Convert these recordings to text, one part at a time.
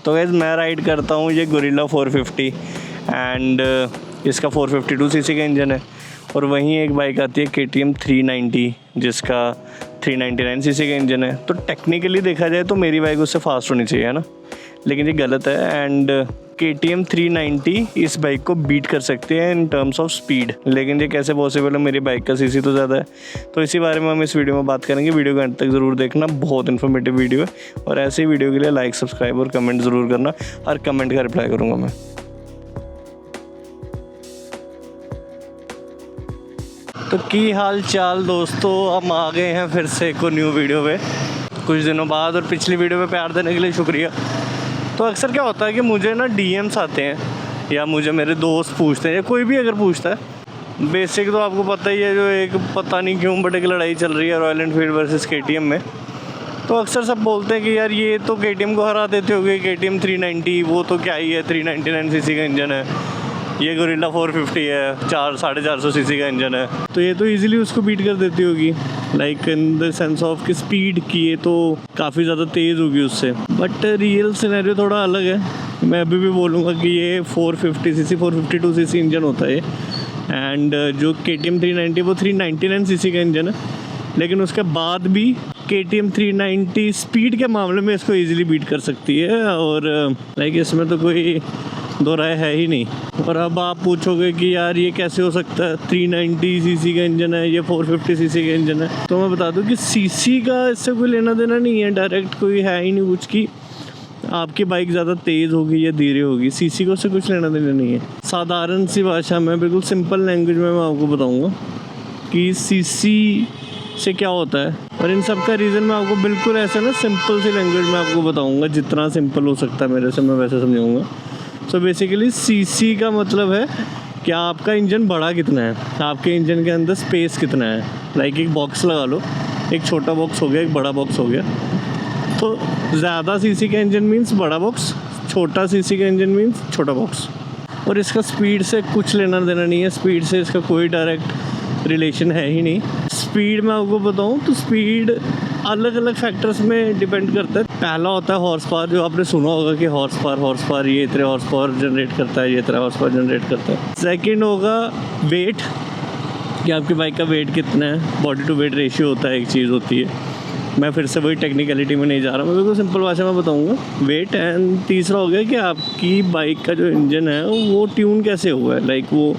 तो गाइस मैं राइड करता हूँ ये गोरिल्ला 450 एंड इसका 452 सीसी का इंजन है। और वहीं एक बाइक आती है KTM 390 जिसका 399 सीसी का इंजन है। तो टेक्निकली देखा जाए तो मेरी बाइक उससे फास्ट होनी चाहिए, है ना, लेकिन ये गलत है। एंड KTM 390 इस बाइक को बीट कर सकते हैं इन टर्म्स ऑफ स्पीड, लेकिन ये कैसे पॉसिबल है, मेरी बाइक का सीसी तो ज़्यादा है। तो इसी बारे में हम इस वीडियो में बात करेंगे। वीडियो को अंत तक ज़रूर देखना, बहुत इन्फॉर्मेटिव वीडियो है। और ऐसे ही वीडियो के लिए लाइक, सब्सक्राइब और कमेंट ज़रूर करना। हर कमेंट का रिप्लाई करूँगा मैं। तो की हाल चाल दोस्तों, हम आ गए हैं फिर से एक न्यू वीडियो पे कुछ दिनों बाद, और पिछली वीडियो पे प्यार देने के लिए शुक्रिया। तो अक्सर क्या होता है कि मुझे ना DMs आते हैं या मुझे मेरे दोस्त पूछते हैं या कोई भी अगर पूछता है। बेसिक तो आपको पता ही है, जो एक पता नहीं क्यों बट एक लड़ाई चल रही है रॉयल एनफील्ड वर्सेस KTM में। तो अक्सर सब बोलते हैं कि यार ये तो KTM को हरा देते होगे, KTM 390 वो तो क्या ही है, 399 सीसी का इंजन है, ये गोरिल्ला 450 है, 450 सीसी का इंजन है, तो ये तो इजीली उसको बीट कर देती होगी, like in the sense of कि स्पीड की ये तो काफ़ी ज़्यादा तेज़ होगी उससे। बट रियल सिनेरियो थोड़ा अलग है। मैं अभी भी बोलूँगा कि ये 450 सीसी 452 सीसी इंजन होता है एंड जो KTM 390 वो 399 सीसी का इंजन है, लेकिन उसके बाद भी KTM 390 स्पीड के मामले में इसको ईजिली बीट कर सकती है। और लाइक इसमें तो कोई दो राय है ही नहीं। और अब आप पूछोगे कि यार ये कैसे हो सकता है, 390 सीसी का इंजन है, ये 450 सीसी का इंजन है। तो मैं बता दूं कि सीसी का इससे कोई लेना देना नहीं है, डायरेक्ट कोई है ही नहीं कुछ कि आपकी बाइक ज़्यादा तेज़ होगी या धीरे होगी, सीसी को उससे कुछ लेना देना नहीं है। साधारण सी भाषा में, बिल्कुल सिंपल लैंग्वेज में मैं आपको बताऊँगा कि सीसी से क्या होता है। और इन सब का रीज़न मैं आपको बिल्कुल ऐसे ना सिंपल सी लैंग्वेज में आपको बताऊँगा, जितना सिंपल हो सकता है मेरे से मैं वैसे समझाऊँगा। सो बेसिकली सीसी का मतलब है कि आपका इंजन बड़ा कितना है, आपके इंजन के अंदर स्पेस कितना है। लाइक एक बॉक्स लगा लो, एक छोटा बॉक्स हो गया, एक बड़ा बॉक्स हो गया। तो ज़्यादा सीसी का इंजन मीन्स बड़ा बॉक्स, छोटा सीसी का इंजन मीन्स छोटा बॉक्स। और इसका स्पीड से कुछ लेना देना नहीं है, स्पीड से इसका कोई डायरेक्ट रिलेशन है ही नहीं। स्पीड में आपको बताऊँ तो स्पीड अलग अलग फैक्टर्स में डिपेंड करता है। पहला होता है हॉर्स पावर, जो आपने सुना होगा कि हॉर्स पावर ये इतने हॉर्स पावर जनरेट करता है, ये इतना हॉर्स पावर जनरेट करता है। सेकंड होगा वेट, कि आपकी बाइक का वेट कितना है, बॉडी टू वेट रेशियो होता है, एक चीज़ होती है। मैं फिर से वही टेक्निकलिटी में नहीं जा रहा, मैं बिल्कुल सिंपल भाषा में बताऊँगा, वेट। एंड तीसरा हो गया कि आपकी बाइक का जो इंजन है वो ट्यून कैसे हुआ है, लाइक वो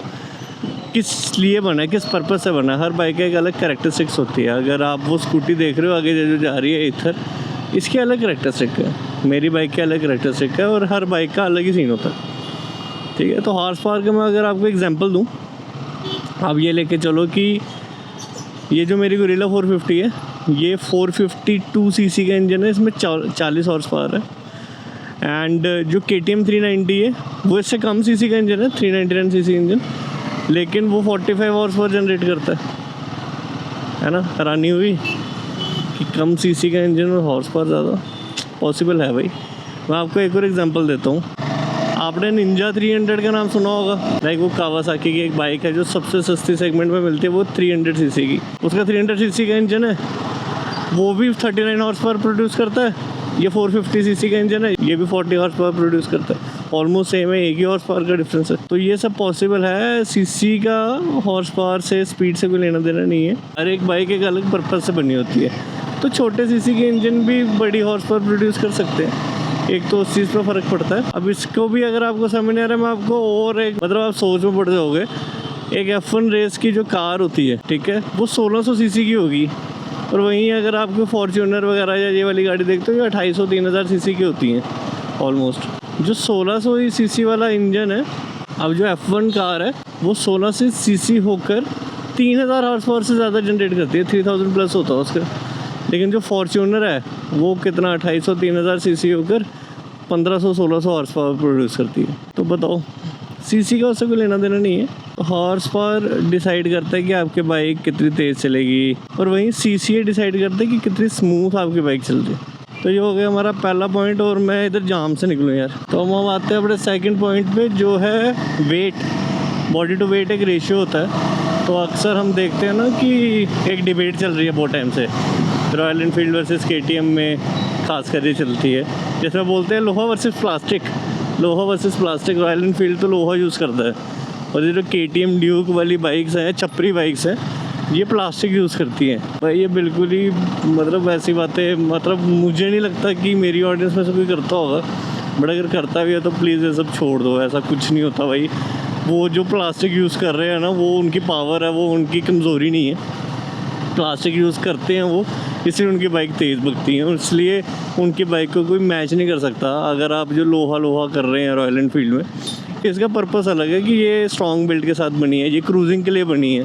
किस लिए बना है, किस पर्पज़ से बना है। हर बाइक का एक अलग कैरेक्टरिस्टिक्स होती है। अगर आप वो स्कूटी देख रहे हो आगे जो जा रही है इथर, इसकी अलग कैरेक्टरिस्टिक है, मेरी बाइक की अलग कैरेक्टरिस्टिक है, और हर बाइक का अलग ही सीन होता है, ठीक है। तो हॉर्स पावर का मैं अगर आपको एग्जांपल दूं, आप ये लेके चलो कि ये जो मेरी गोरिल्ला 450 है, ये 452 सीसी का इंजन है, इसमें 40 हॉर्स पावर है। एंड जो KTM 390 है वो इससे कम सीसी का इंजन है, 399 सीसी इंजन, लेकिन वो 45 हॉर्स पावर जनरेट करता है ना। हैरानी हुई कि कम सीसी का इंजन और हॉर्स पावर ज़्यादा, पॉसिबल है भाई। मैं आपको एक और एग्जांपल देता हूँ। आपने निंजा 300 का नाम सुना होगा, लाइक वो कावासाकी की एक बाइक है जो सबसे सस्ती सेगमेंट में मिलती है, वो 300 सीसी की। उसका 300 सीसी का इंजन है, वो भी 39 हॉर्स पावर प्रोड्यूस करता है। ये 450 सीसी का इंजन है, ये भी 40 हॉर्स पावर प्रोड्यूस करता है। ऑलमोस्ट सेम है, एक ही हॉर्स पावर का डिफरेंस है। तो ये सब पॉसिबल है। सीसी का हॉर्स पावर से, स्पीड से कोई लेना देना नहीं है। हर एक बाइक एक अलग पर्पज़ से बनी होती है। तो छोटे सीसी के इंजन भी बड़ी हॉर्स पावर प्रोड्यूस कर सकते हैं, एक तो उस चीज़ पर फ़र्क पड़ता है। अब इसको भी अगर आपको समझ नहीं आ रहा है, मैं आपको और एक मतलब आप सोच में पड़ जाओगे। एक F1 रेस की जो कार होती है, ठीक है, वो 1600 सीसी की होगी, और वहीं अगर आपको फॉर्च्यूनर वगैरह या ये वाली गाड़ी देखते हो, ये 2500-3000 सीसी की होती हैं ऑलमोस्ट। जो 1600 सीसी वाला इंजन है, अब जो F1 कार है वो 1600 सीसी होकर 3000 हॉर्स पावर से ज़्यादा जनरेट करती है, 3000 प्लस होता है उसका। लेकिन जो फॉर्च्यूनर है वो कितना 2800-3000 सीसी होकर 1500-1600 हॉर्स पावर प्रोड्यूस करती है। तो बताओ, सीसी का उससे कोई लेना देना नहीं है। हॉर्स पावर डिसाइड करता है कि आपकी बाइक कितनी तेज़ चलेगी, और वहीं सीसी डिसाइड करता है कि कितनी स्मूथ आपकी बाइक चल रही है। तो ये हो गया हमारा पहला पॉइंट, और मैं इधर जाम से निकलूँ यार। तो हम आते हैं अपने सेकंड पॉइंट पे, जो है वेट। बॉडी टू वेट एक रेशियो होता है। तो अक्सर हम देखते हैं ना कि एक डिबेट चल रही है बहुत टाइम से, रॉयल एनफील्ड वर्सेस KTM में खास कर ये चलती है जैसे बोलते हैं लोहा वर्सेस प्लास्टिक, लोहा वर्सेस प्लास्टिक, रॉयल एनफील्ड तो लोहा यूज़ करता है, और ये जो KTM ड्यूक वाली बाइक्स हैं, छपरी बाइक्स हैं, ये प्लास्टिक यूज़ करती हैं। भाई ये बिल्कुल ही मतलब ऐसी बातें, मतलब मुझे नहीं लगता कि मेरी ऑडियंस में से कोई करता होगा, बट अगर करता भी है तो प्लीज़ ये सब छोड़ दो, ऐसा कुछ नहीं होता भाई। वो जो प्लास्टिक यूज़ कर रहे हैं ना, वो उनकी पावर है, वो उनकी कमज़ोरी नहीं है। प्लास्टिक यूज़ करते हैं वो, इसलिए उनकी बाइक तेज़ भगती है, इसलिए उनकी बाइक को कोई मैच नहीं कर सकता। अगर आप जो लोहा कर रहे हैं रॉयल एनफील्ड में, इसका पर्पस अलग है कि ये स्ट्रॉन्ग बिल्ड के साथ बनी है, ये क्रूजिंग के लिए बनी है,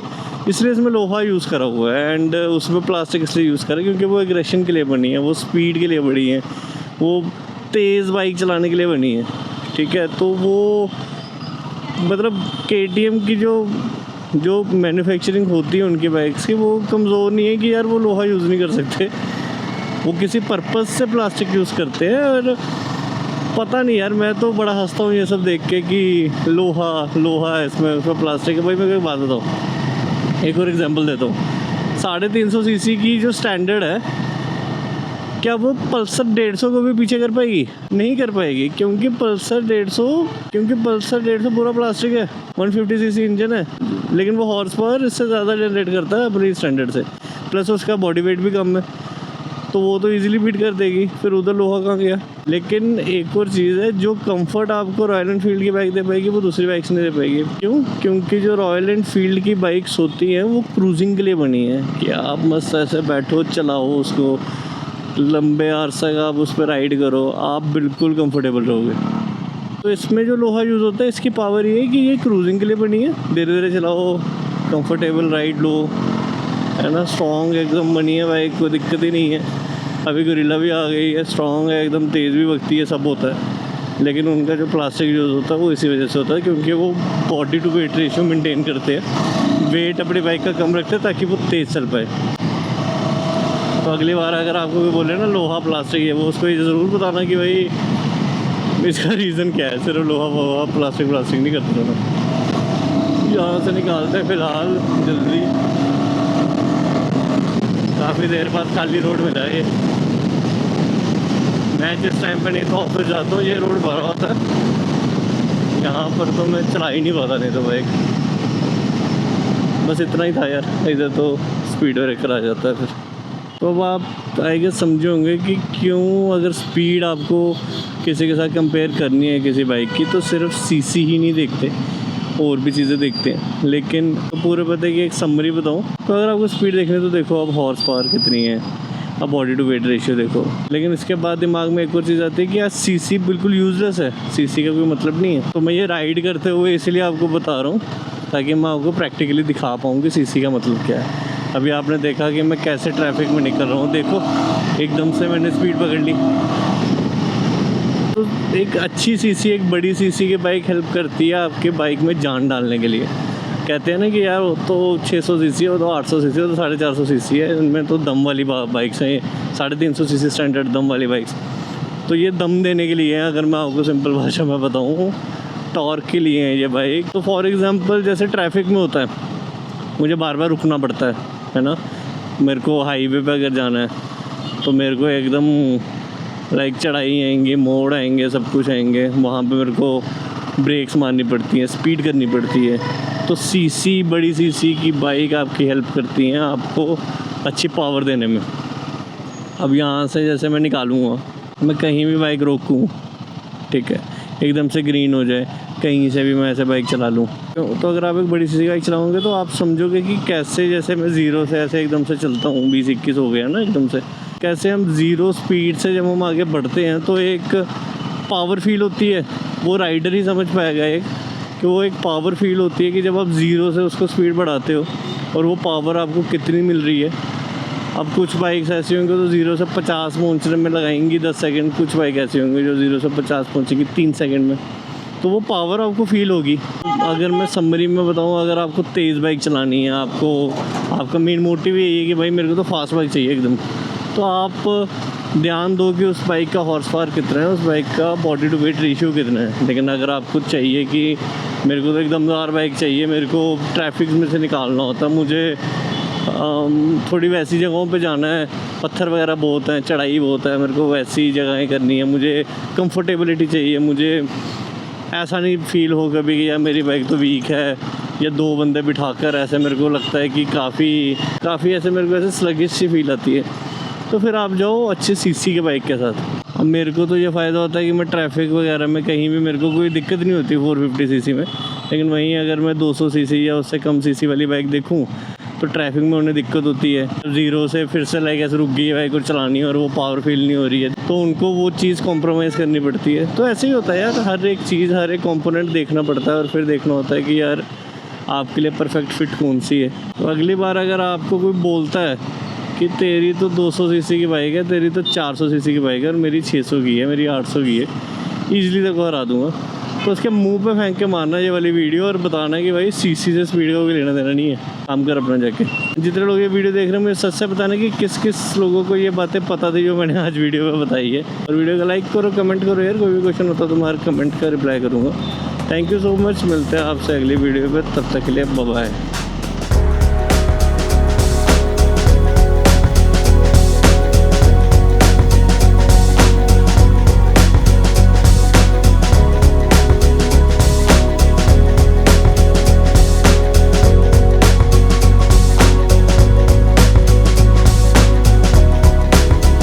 इसलिए इसमें लोहा यूज़ करा हुआ है। एंड उसमें प्लास्टिक इसलिए यूज़ करा क्योंकि वो एग्रेशन के लिए बनी है, वो स्पीड के लिए बनी है, वो तेज़ बाइक चलाने के लिए बनी है, ठीक है। तो वो मतलब KTM की जो मैन्युफैक्चरिंग होती है उनकी बाइक्स की, वो कमज़ोर नहीं है कि यार वो लोहा यूज़ नहीं कर सकते, वो किसी पर्पस से प्लास्टिक यूज़ करते हैं। और पता नहीं यार, मैं तो बड़ा हंसता हूँ ये सब देख के कि लोहा है इसमें प्लास्टिक है। भाई मैं एक बात बताऊँ, एक और एग्जांपल देता हूँ। 350 सीसी की जो स्टैंडर्ड है, क्या वो पल्सर 150 को भी पीछे कर पाएगी? नहीं कर पाएगी, क्योंकि पल्सर 150 पूरा प्लास्टिक है। 150 सीसी इंजन है, लेकिन वो हॉर्स पावर इससे ज़्यादा जनरेट करता है अपनी स्टैंडर्ड से, प्लस उसका बॉडी वेट भी कम है, तो वो तो इजीली बीट कर देगी। फिर उधर लोहा कहाँ गया? लेकिन एक और चीज़ है, जो कंफर्ट आपको रॉयल एनफील्ड की बाइक दे पाएगी वो दूसरी बाइक से नहीं दे पाएगी। क्यों? क्योंकि जो रॉयल एनफील्ड की बाइक्स होती हैं वो क्रूजिंग के लिए बनी है कि आप मस्त ऐसे बैठो, चलाओ उसको, लंबे अरसा का आप उस पर राइड करो, आप बिल्कुल कंफर्टेबल रहोगे। तो इसमें जो लोहा यूज़ होता है, इसकी पावर ये है कि ये क्रूजिंग के लिए बनी है, धीरे धीरे चलाओ, कंफर्टेबल राइड लो, है ना। स्ट्रॉन्ग एकदम बनी है बाइक, कोई दिक्कत ही नहीं है। अभी गोरिल्ला भी आ गई है, स्ट्रॉन्ग है एकदम, तेज़ भी भगती है, सब होता है। लेकिन उनका जो प्लास्टिक यूज़ होता है वो इसी वजह से होता है, क्योंकि वो body to weight ratio maintain करते हैं, वेट अपनी बाइक का कम रखते हैं ताकि वो तेज़ चल पाए। तो अगली बार अगर आपको कोई बोले ना लोहा प्लास्टिक है, वो उसको ये ज़रूर बताना कि भाई इसका रीज़न क्या है, सिर्फ लोहा प्लास्टिक नहीं करते ना। यहाँ से निकालते हैं फ़िलहाल जल्दी, काफ़ी देर बाद खाली रोड मिला है। मैं जिस टाइम पे नहीं तो ऑफिस जाता हूँ, ये रोड भरा होता है, यहाँ पर तो मैं चला ही नहीं पाता, नहीं तो बाइक। बस इतना ही था यार, इधर तो स्पीड ब्रेकर आ जाता है फिर। तो अब आप आई गेस समझे होंगे कि क्यों अगर स्पीड आपको किसी के साथ कंपेयर करनी है किसी बाइक की, तो सिर्फ सीसी ही नहीं देखते, और भी चीज़ें देखते हैं। लेकिन तो पूरे पता है कि एक समरी बताऊँ, तो अगर आपको स्पीड देखनी तो देखो अब हॉर्स पावर कितनी है, अब बॉडी टू वेट रेशियो देखो। लेकिन इसके बाद दिमाग में एक और चीज़ आती है कि यार सीसी बिल्कुल यूजलेस है, सीसी का कोई मतलब नहीं है। तो मैं ये राइड करते हुए इसलिए आपको बता रहा हूँ ताकि मैं आपको प्रैक्टिकली दिखा पाऊँ कि सीसी का मतलब क्या है। अभी आपने देखा कि मैं कैसे ट्रैफिक में निकल रहा हूँ, देखो एकदम से मैंने स्पीड पकड़ ली। तो एक अच्छी सीसी, एक बड़ी सीसी की बाइक हेल्प करती है आपके बाइक में जान डालने के लिए। कहते हैं ना कि यार वो तो 600 सीसी है, वो तो 800 सीसी है, तो 450 सीसी है, इनमें तो दम वाली बाइक्स हैं, 350 सीसी स्टैंडर्ड दम वाली बाइक्स। तो ये दम देने के लिए है, अगर मैं आपको सिंपल भाषा में बताऊँ, टॉर्क के लिए है ये बाइक। तो फॉर एग्ज़ाम्पल जैसे ट्रैफिक में होता है, मुझे बार बार रुकना पड़ता है ना। मेरे को हाईवे पे अगर जाना है तो मेरे को एकदम लाइक चढ़ाई आएंगे, मोड़ आएंगे, सब कुछ आएंगे, वहाँ पे मेरे को ब्रेक्स मारनी पड़ती हैं, स्पीड करनी पड़ती है। तो सीसी, बड़ी सीसी की बाइक आपकी हेल्प करती हैं आपको अच्छी पावर देने में। अब यहाँ से जैसे मैं निकालूँगा, मैं कहीं भी बाइक रोकूँ, ठीक है, एकदम से ग्रीन हो जाए, कहीं से भी मैं ऐसे बाइक चला लूँ, तो अगर आप एक बड़ी सी बाइक चलाओगे तो आप समझोगे कि कैसे, जैसे मैं ज़ीरो से ऐसे एकदम से चलता हूँ, 20-21 हो गया ना एकदम से, कैसे हम ज़ीरो स्पीड से जब हम आगे बढ़ते हैं तो एक पावर फील होती है। वो राइडर ही समझ पाएगा एक कि वो एक पावर फील होती है कि जब आप ज़ीरो से उसको स्पीड बढ़ाते हो और वो पावर आपको कितनी मिल रही है। अब कुछ बाइक्स ऐसी होंगी तो 0 से 50 पहुँचने में लगाएंगी 10 सेकंड, कुछ बाइक ऐसी होंगी जो 0 से 50 पहुँचेंगी 3 सेकंड में, तो वो पावर आपको फील होगी। अगर मैं समरी में बताऊँ, अगर आपको तेज़ बाइक चलानी है, आपका मेन मोटिव यही है कि भाई मेरे को तो फास्ट बाइक चाहिए एकदम, तो आप ध्यान दो कि उस बाइक का हॉर्स पावर कितना है, उस बाइक का बॉडी टू वेट रेशियो कितना है। लेकिन अगर आपको चाहिए कि मेरे को तो एक दमदार बाइक चाहिए, मेरे को ट्रैफिक में से निकालना होता, मुझे थोड़ी वैसी जगहों पे जाना है, पत्थर वगैरह बहुत हैं, चढ़ाई बहुत है, मेरे को वैसी जगहें करनी है, मुझे कंफर्टेबिलिटी चाहिए, मुझे ऐसा नहीं फील हो कभी कि यार मेरी बाइक तो वीक है, या 2 बंदे बिठाकर ऐसे मेरे को लगता है कि काफ़ी ऐसे मेरे को ऐसे स्लगिश सी फील आती है। तो फिर आप जाओ अच्छे सीसी के बाइक के साथ। अब मेरे को तो ये फ़ायदा होता है कि मैं ट्रैफिक वगैरह में कहीं भी मेरे को कोई दिक्कत नहीं होती 450 सीसी में, लेकिन वहीं अगर मैं 200 सीसी या उससे कम सीसी वाली बाइक देखूँ तो ट्रैफिक में उन्हें दिक्कत होती है। 0 से फिर से लाइक ऐसे रुक गई है बाइक और चलानी है और वो पावर फील नहीं हो रही है, तो उनको वो चीज़ कॉम्प्रोमाइज़ करनी पड़ती है। तो ऐसे ही होता है यार, हर एक चीज़, हर एक कंपोनेंट देखना पड़ता है और फिर देखना होता है कि यार आपके लिए परफेक्ट फ़िट कौन सी है। तो अगली बार अगर आपको कोई बोलता है कि तेरी तो 200 सीसी की बाइक है, तेरी तो 400 सीसी की बाइक है और मेरी 600 की है, मेरी 800 की है, ईज़िली तक हरा दूँगा, तो उसके मुंह पे फेंक के मारना ये वाली वीडियो और बताना कि भाई सीसी से इस वीडियो को लेना देना नहीं है, काम कर अपना जाके। जितने लोग ये वीडियो देख रहे हैं मुझे सच से बताना कि किस किस लोगों को ये बातें पता थी जो मैंने आज वीडियो में बताई है। और वीडियो को लाइक करो, कमेंट करो यार, कोई भी क्वेश्चन होता तो मैं हर कमेंट का रिप्लाई करूँगा। थैंक यू सो मच, मिलते हैं आपसे अगली वीडियो पर, तब तक के लिए बाय बाय।